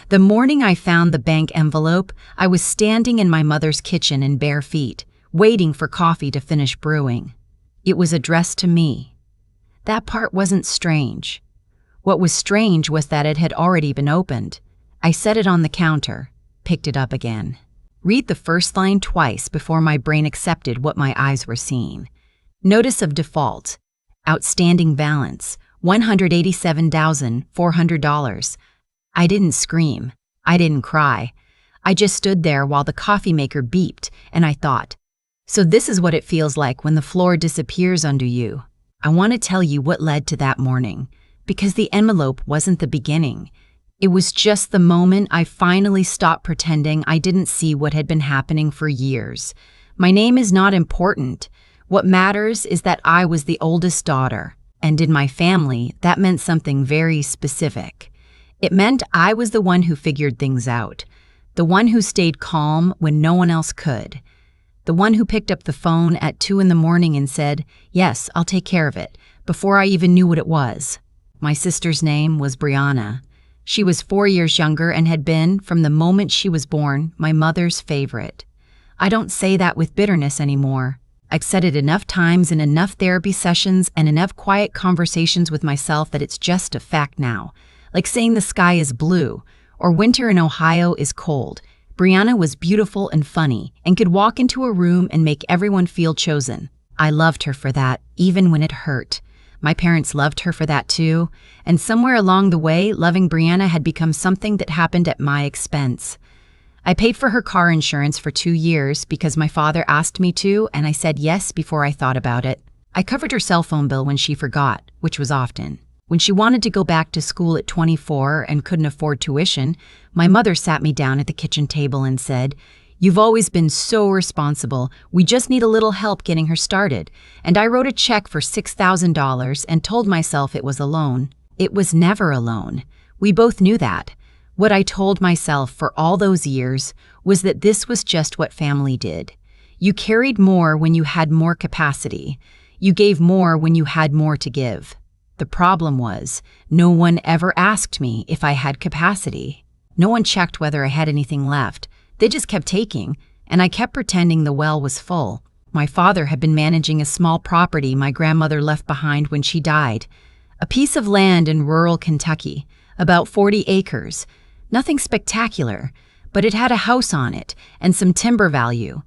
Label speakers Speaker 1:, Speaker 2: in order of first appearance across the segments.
Speaker 1: The morning I found the bank envelope, I was standing in my mother's kitchen in bare feet, waiting for coffee to finish brewing. It was addressed to me. That part wasn't strange. What was strange was that it had already been opened. I set it on the counter, picked it up again. Read the first line twice before my brain accepted what my eyes were seeing. Notice of default. Outstanding balance, $187,400. I didn't scream. I didn't cry. I just stood there while the coffee maker beeped, and I thought, so this is what it feels like when the floor disappears under you. I want to tell you what led to that morning, because the envelope wasn't the beginning. It was just the moment I finally stopped pretending I didn't see what had been happening for years. My name is not important. What matters is that I was the oldest daughter, and in my family, that meant something very specific. It meant I was the one who figured things out, the one who stayed calm when no one else could, the one who picked up the phone at 2 a.m. and said, "Yes, I'll take care of it," before I even knew what it was. My sister's name was Brianna. She was 4 years younger and had been, from the moment she was born, my mother's favorite. I don't say that with bitterness anymore. I've said it enough times in enough therapy sessions and enough quiet conversations with myself that it's just a fact now. Like saying the sky is blue, or winter in Ohio is cold. Brianna was beautiful and funny, and could walk into a room and make everyone feel chosen. I loved her for that, even when it hurt. My parents loved her for that too, and somewhere along the way, loving Brianna had become something that happened at my expense. I paid for her car insurance for 2 years because my father asked me to, and I said yes before I thought about it. I covered her cell phone bill when she forgot, which was often. When she wanted to go back to school at 24 and couldn't afford tuition, my mother sat me down at the kitchen table and said, "You've always been so responsible. We just need a little help getting her started." And I wrote a check for $6,000 and told myself it was a loan. It was never a loan. We both knew that. What I told myself for all those years was that this was just what family did. You carried more when you had more capacity. You gave more when you had more to give. The problem was, no one ever asked me if I had capacity. No one checked whether I had anything left. They just kept taking, and I kept pretending the well was full. My father had been managing a small property my grandmother left behind when she died. A piece of land in rural Kentucky, about 40 acres. Nothing spectacular, but it had a house on it and some timber value.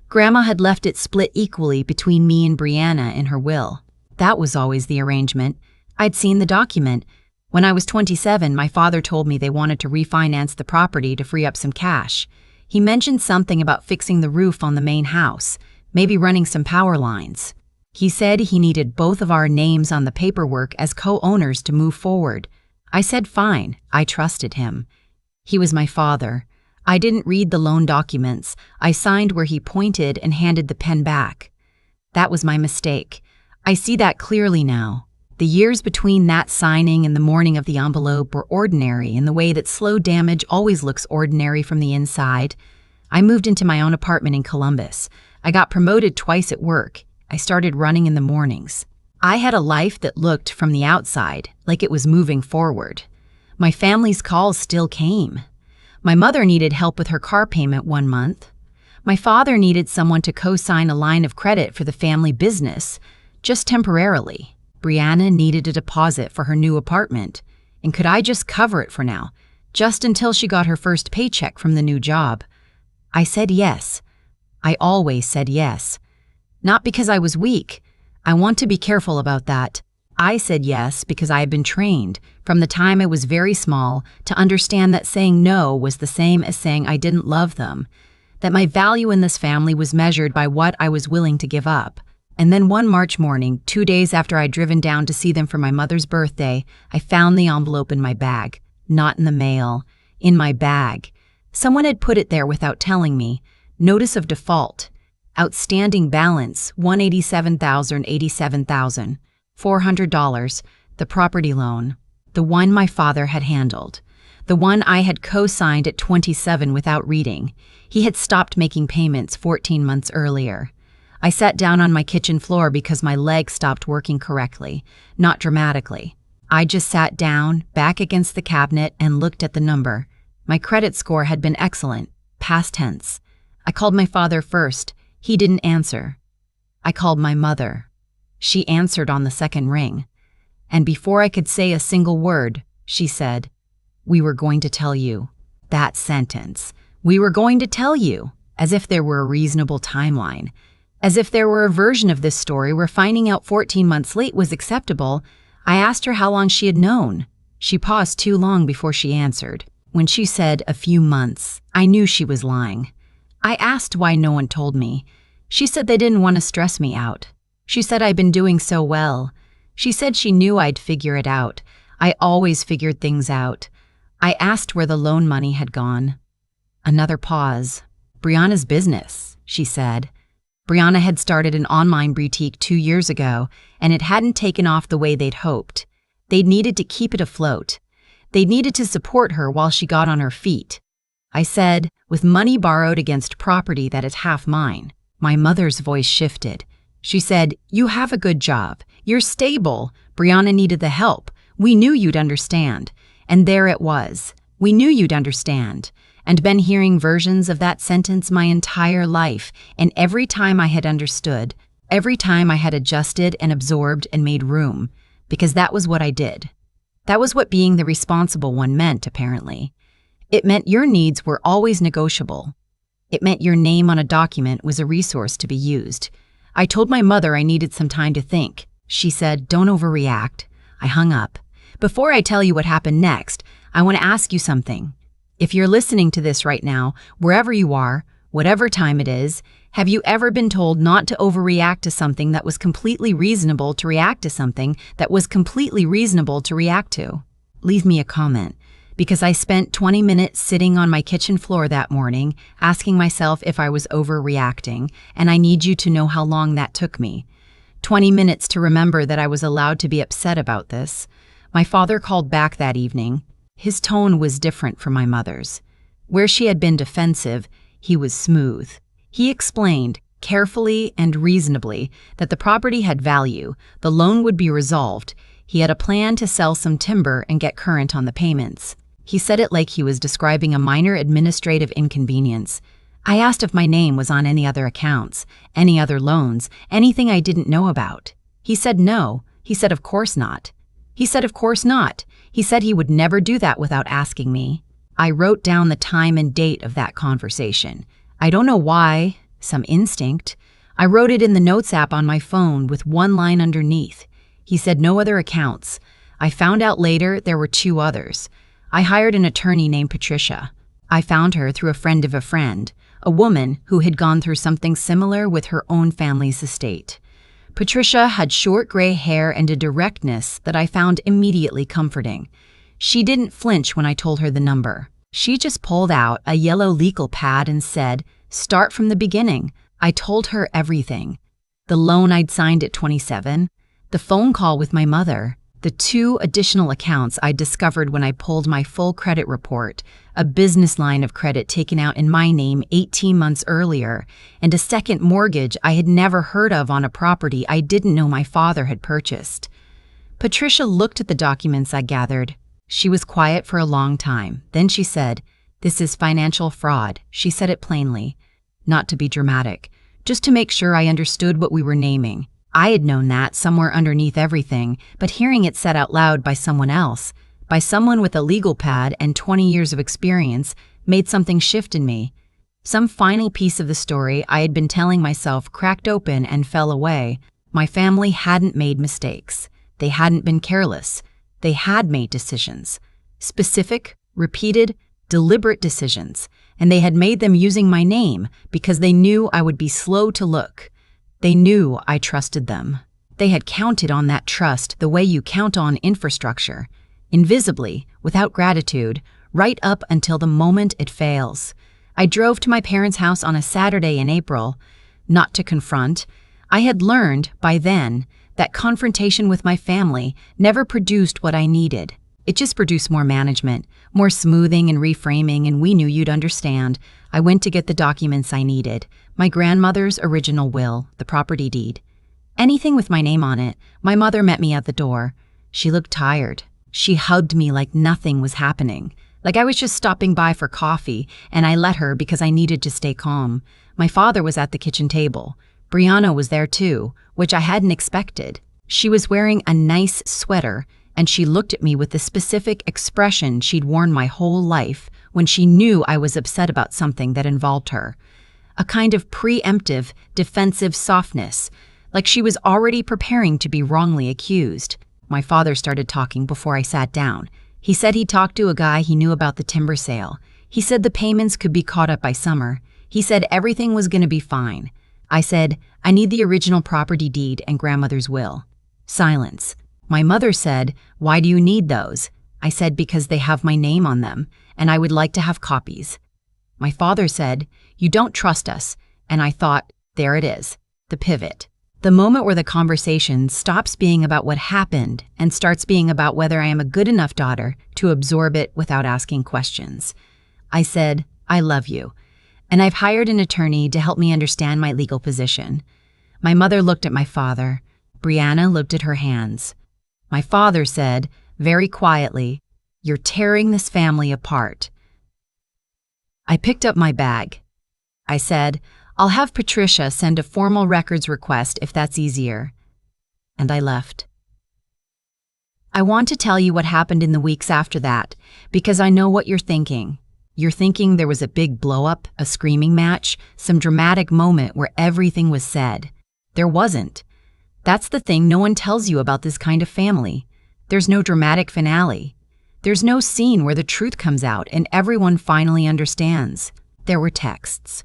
Speaker 1: Grandma had left it split equally between me and Brianna in her will. That was always the arrangement. I'd seen the document. When I was 27, my father told me they wanted to refinance the property to free up some cash. He mentioned something about fixing the roof on the main house, maybe running some power lines. He said he needed both of our names on the paperwork as co-owners to move forward. I said fine, I trusted him. He was my father. I didn't read the loan documents. I signed where he pointed and handed the pen back. That was my mistake. I see that clearly now. The years between that signing and the morning of the envelope were ordinary in the way that slow damage always looks ordinary from the inside. I moved into my own apartment in Columbus. I got promoted twice at work. I started running in the mornings. I had a life that looked, from the outside, like it was moving forward. My family's calls still came. My mother needed help with her car payment 1 month. My father needed someone to co-sign a line of credit for the family business, just temporarily. Brianna needed a deposit for her new apartment, and could I just cover it for now, just until she got her first paycheck from the new job? I said yes. I always said yes. Not because I was weak. I want to be careful about that. I said yes because I had been trained, from the time I was very small, to understand that saying no was the same as saying I didn't love them, that my value in this family was measured by what I was willing to give up. And then one March morning, 2 days after I'd driven down to see them for my mother's birthday, I found the envelope in my bag. Not in the mail. In my bag. Someone had put it there without telling me. Notice of default. Outstanding balance, $187,087. $400. The property loan. The one my father had handled. The one I had co-signed at 27 without reading. He had stopped making payments 14 months earlier. I sat down on my kitchen floor because my legs stopped working correctly, not dramatically. I just sat down, back against the cabinet, and looked at the number. My credit score had been excellent, past tense. I called my father first. He didn't answer. I called my mother. She answered on the second ring. And before I could say a single word, she said, "We were going to tell you." That sentence. We were going to tell you, as if there were a reasonable timeline. As if there were a version of this story where finding out 14 months late was acceptable. I asked her how long she had known. She paused too long before she answered. When she said a few months, I knew she was lying. I asked why no one told me. She said they didn't want to stress me out. She said I'd been doing so well. She said she knew I'd figure it out. I always figured things out. I asked where the loan money had gone. Another pause. Brianna's business, she said. Brianna had started an online boutique 2 years ago, and it hadn't taken off the way they'd hoped. They'd needed to keep it afloat. They needed to support her while she got on her feet. I said, with money borrowed against property that is half mine. My mother's voice shifted. She said, "You have a good job. You're stable. Brianna needed the help. We knew you'd understand." And there it was. We knew you'd understand. And been hearing versions of that sentence my entire life, and every time I had understood, every time I had adjusted and absorbed and made room, because that was what I did. That was what being the responsible one meant, apparently. It meant your needs were always negotiable. It meant your name on a document was a resource to be used. I told my mother I needed some time to think. She said, "Don't overreact." I hung up. Before I tell you what happened next, I want to ask you something. If you're listening to this right now, wherever you are, whatever time it is, have you ever been told not to overreact to something that was completely reasonable to react to something that was completely reasonable to react to? Leave me a comment, because I spent 20 minutes sitting on my kitchen floor that morning asking myself if I was overreacting, and I need you to know how long that took me. 20 minutes to remember that I was allowed to be upset about this. My father called back that evening. His tone was different from my mother's. Where she had been defensive, he was smooth. He explained, carefully and reasonably, that the property had value, the loan would be resolved. He had a plan to sell some timber and get current on the payments. He said it like he was describing a minor administrative inconvenience. I asked if my name was on any other accounts, any other loans, anything I didn't know about. He said no. He said of course not. He said of course not. He said he would never do that without asking me. I wrote down the time and date of that conversation. I don't know why, some instinct. I wrote it in the Notes app on my phone with one line underneath. He said no other accounts. I found out later there were 2 others. I hired an attorney named Patricia. I found her through a friend of a friend, a woman who had gone through something similar with her own family's estate. Patricia had short gray hair and a directness that I found immediately comforting. She didn't flinch when I told her the number. She just pulled out a yellow legal pad and said, "Start from the beginning." I told her everything. The loan I'd signed at 27, the phone call with my mother, the 2 additional accounts I'd discovered when I pulled my full credit report, a business line of credit taken out in my name 18 months earlier, and a second mortgage I had never heard of on a property I didn't know my father had purchased. Patricia looked at the documents I gathered. She was quiet for a long time. Then she said, "This is financial fraud." She said it plainly, not to be dramatic, just to make sure I understood what we were naming. I had known that somewhere underneath everything, but hearing it said out loud by someone else, by someone with a legal pad and 20 years of experience, made something shift in me. Some final piece of the story I had been telling myself cracked open and fell away. My family hadn't made mistakes. They hadn't been careless. They had made decisions. Specific, repeated, deliberate decisions. And they had made them using my name because they knew I would be slow to look. They knew I trusted them. They had counted on that trust the way you count on infrastructure, invisibly, without gratitude, right up until the moment it fails. I drove to my parents' house on a Saturday in April, not to confront. I had learned, by then, that confrontation with my family never produced what I needed. It just produced more management, more smoothing and reframing, and we knew you'd understand. I went to get the documents I needed. My grandmother's original will, the property deed. Anything with my name on it. My mother met me at the door. She looked tired. She hugged me like nothing was happening, like I was just stopping by for coffee, and I let her because I needed to stay calm. My father was at the kitchen table. Brianna was there too, which I hadn't expected. She was wearing a nice sweater, and she looked at me with the specific expression she'd worn my whole life when she knew I was upset about something that involved her. A kind of preemptive, defensive softness, like she was already preparing to be wrongly accused. My father started talking before I sat down. He said he talked to a guy he knew about the timber sale. He said the payments could be caught up by summer. He said everything was going to be fine. I said, I need the original property deed and grandmother's will. Silence. My mother said, why do you need those? I said, because they have my name on them, and I would like to have copies. My father said, you don't trust us, and I thought, there it is, the pivot. The moment where the conversation stops being about what happened and starts being about whether I am a good enough daughter to absorb it without asking questions. I said, I love you, and I've hired an attorney to help me understand my legal position. My mother looked at my father. Brianna looked at her hands. My father said, very quietly, you're tearing this family apart. I picked up my bag. I said, I'll have Patricia send a formal records request if that's easier. And I left. I want to tell you what happened in the weeks after that, because I know what you're thinking. You're thinking there was a big blow-up, a screaming match, some dramatic moment where everything was said. There wasn't. That's the thing no one tells you about this kind of family. There's no dramatic finale. There's no scene where the truth comes out and everyone finally understands. There were texts.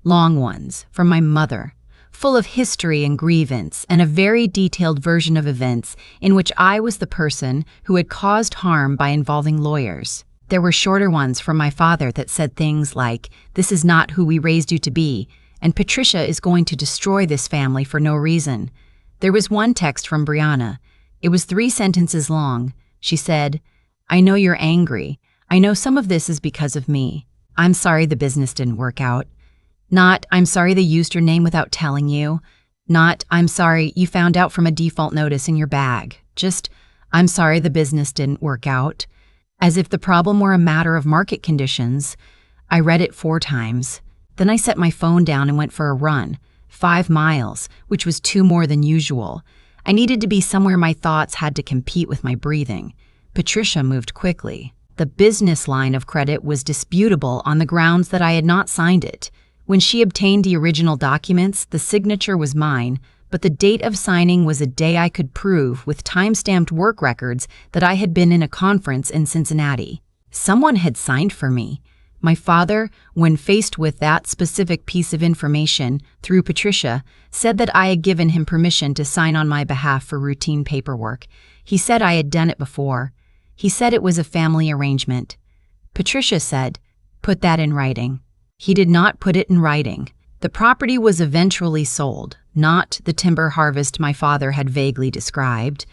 Speaker 1: Long ones, from my mother, full of history and grievance and a very detailed version of events in which I was the person who had caused harm by involving lawyers. There were shorter ones from my father that said things like, this is not who we raised you to be, and Patricia is going to destroy this family for no reason. There was one text from Brianna. It was 3 sentences long. She said, I know you're angry. I know some of this is because of me. I'm sorry the business didn't work out. Not, I'm sorry they used your name without telling you. Not, I'm sorry you found out from a default notice in your bag. Just, I'm sorry the business didn't work out. As if the problem were a matter of market conditions. I read it 4 times. Then I set my phone down and went for a run. 5 miles, which was 2 more than usual. I needed to be somewhere my thoughts had to compete with my breathing. Patricia moved quickly. The business line of credit was disputable on the grounds that I had not signed it. When she obtained the original documents, the signature was mine, but the date of signing was a day I could prove with time-stamped work records that I had been in a conference in Cincinnati. Someone had signed for me. My father, when faced with that specific piece of information through Patricia, said that I had given him permission to sign on my behalf for routine paperwork. He said I had done it before. He said it was a family arrangement. Patricia said, put that in writing. He did not put it in writing. The property was eventually sold, not the timber harvest my father had vaguely described,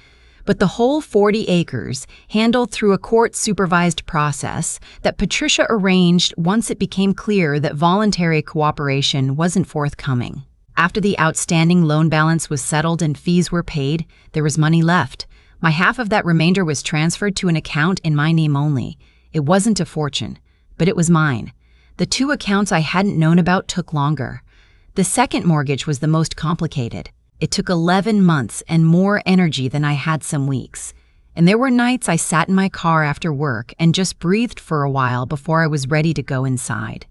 Speaker 1: but the whole 40 acres handled through a court-supervised process that Patricia arranged once it became clear that voluntary cooperation wasn't forthcoming. After the outstanding loan balance was settled and fees were paid, there was money left. My half of that remainder was transferred to an account in my name only. It wasn't a fortune, but it was mine. The 2 accounts I hadn't known about took longer. The second mortgage was the most complicated. It took 11 months and more energy than I had some weeks. And there were nights I sat in my car after work and just breathed for a while before I was ready to go inside.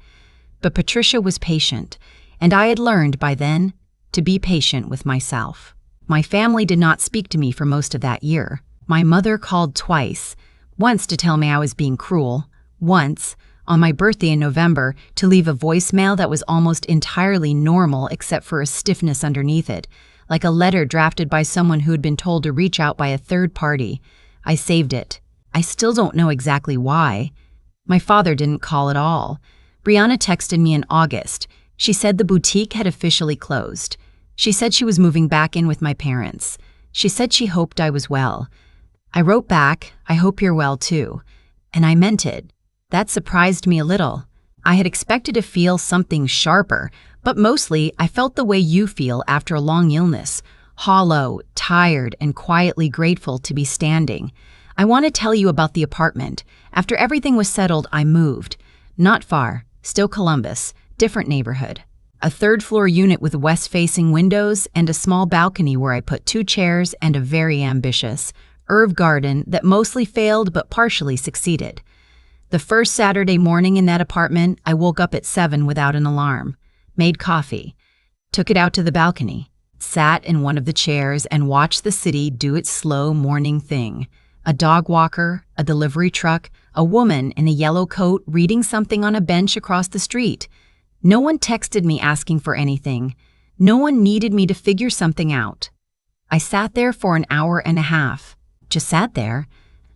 Speaker 1: But Patricia was patient, and I had learned by then to be patient with myself. My family did not speak to me for most of that year. My mother called twice, once to tell me I was being cruel, once, on my birthday in November, to leave a voicemail that was almost entirely normal except for a stiffness underneath it, like a letter drafted by someone who had been told to reach out by a third party. I saved it. I still don't know exactly why. My father didn't call at all. Brianna texted me in August. She said the boutique had officially closed. She said she was moving back in with my parents. She said she hoped I was well. I wrote back, I hope you're well too. And I meant it. That surprised me a little. I had expected to feel something sharper, but mostly I felt the way you feel after a long illness, hollow, tired, and quietly grateful to be standing. I want to tell you about the apartment. After everything was settled, I moved. Not far, still Columbus, different neighborhood. A third-floor unit with west-facing windows and a small balcony where I put 2 chairs and a very ambitious herb garden that mostly failed but partially succeeded. The first Saturday morning in that apartment, I woke up at 7 without an alarm, made coffee, took it out to the balcony, sat in one of the chairs and watched the city do its slow morning thing. A dog walker, a delivery truck, a woman in a yellow coat reading something on a bench across the street. No one texted me asking for anything. No one needed me to figure something out. I sat there for an hour and a half. Just sat there.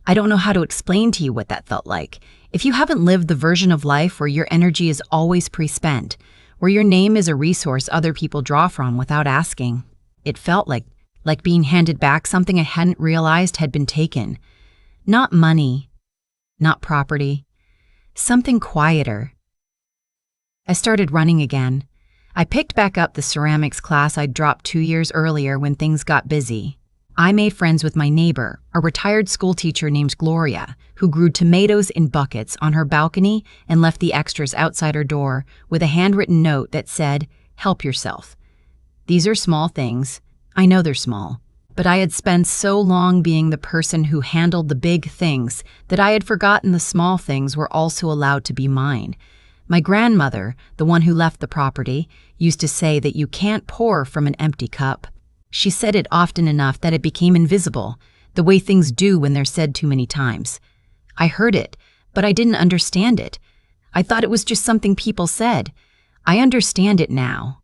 Speaker 1: I don't know how to explain to you what that felt like. If you haven't lived the version of life where your energy is always pre-spent, where your name is a resource other people draw from without asking, it felt like being handed back something I hadn't realized had been taken. Not money, not property, something quieter. I started running again. I picked back up the ceramics class I'd dropped 2 years earlier when things got busy. I made friends with my neighbor, a retired schoolteacher named Gloria, who grew tomatoes in buckets on her balcony and left the extras outside her door with a handwritten note that said, "Help yourself." These are small things. I know they're small. But I had spent so long being the person who handled the big things that I had forgotten the small things were also allowed to be mine. My grandmother, the one who left the property, used to say that you can't pour from an empty cup. She said it often enough that it became invisible, the way things do when they're said too many times. I heard it, but I didn't understand it. I thought it was just something people said. I understand it now.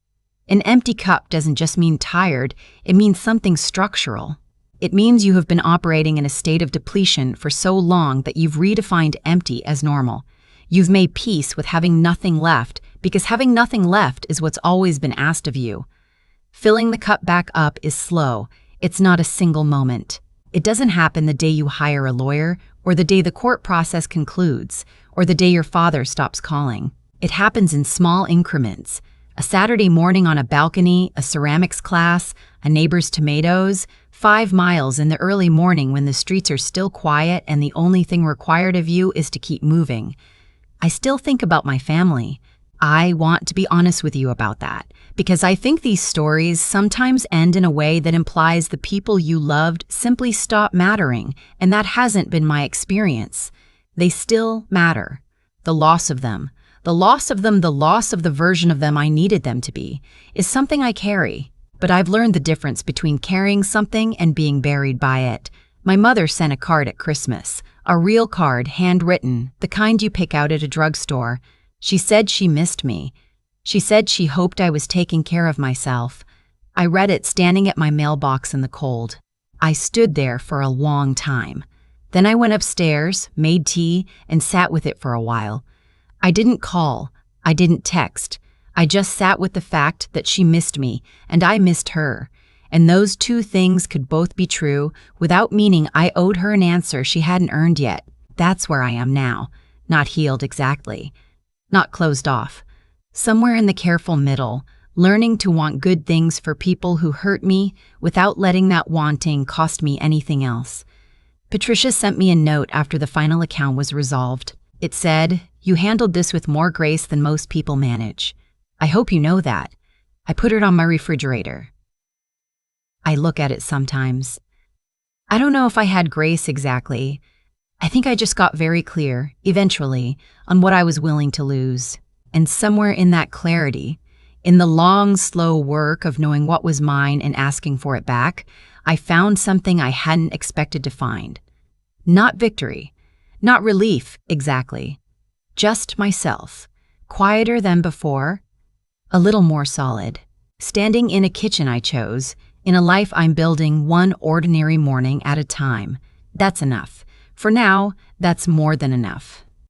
Speaker 1: An empty cup doesn't just mean tired, it means something structural. It means you have been operating in a state of depletion for so long that you've redefined empty as normal. You've made peace with having nothing left, because having nothing left is what's always been asked of you. Filling the cup back up is slow. It's not a single moment. It doesn't happen the day you hire a lawyer, or the day the court process concludes, or the day your father stops calling. It happens in small increments. A Saturday morning on a balcony, a ceramics class, a neighbor's tomatoes, 5 miles in the early morning when the streets are still quiet and the only thing required of you is to keep moving. I still think about my family. I want to be honest with you about that, because I think these stories sometimes end in a way that implies the people you loved simply stop mattering, and that hasn't been my experience. They still matter. The loss of them, the loss of the version of them I needed them to be, is something I carry. But I've learned the difference between carrying something and being buried by it. My mother sent a card at Christmas, a real card, handwritten, the kind you pick out at a drugstore. She said she missed me. She said she hoped I was taking care of myself. I read it standing at my mailbox in the cold. I stood there for a long time. Then I went upstairs, made tea, and sat with it for a while. I didn't call. I didn't text. I just sat with the fact that she missed me, and I missed her. And those two things could both be true without meaning I owed her an answer she hadn't earned yet. That's where I am now. Not healed exactly. Not closed off. Somewhere in the careful middle, learning to want good things for people who hurt me without letting that wanting cost me anything else. Patricia sent me a note after the final account was resolved. It said, "You handled this with more grace than most people manage. I hope you know that." I put it on my refrigerator. I look at it sometimes. I don't know if I had grace exactly. I think I just got very clear, eventually, on what I was willing to lose. And somewhere in that clarity, in the long, slow work of knowing what was mine and asking for it back, I found something I hadn't expected to find. Not victory. Not relief, exactly. Just myself. Quieter than before. A little more solid. Standing in a kitchen I chose, in a life I'm building one ordinary morning at a time. That's enough. For now, that's more than enough.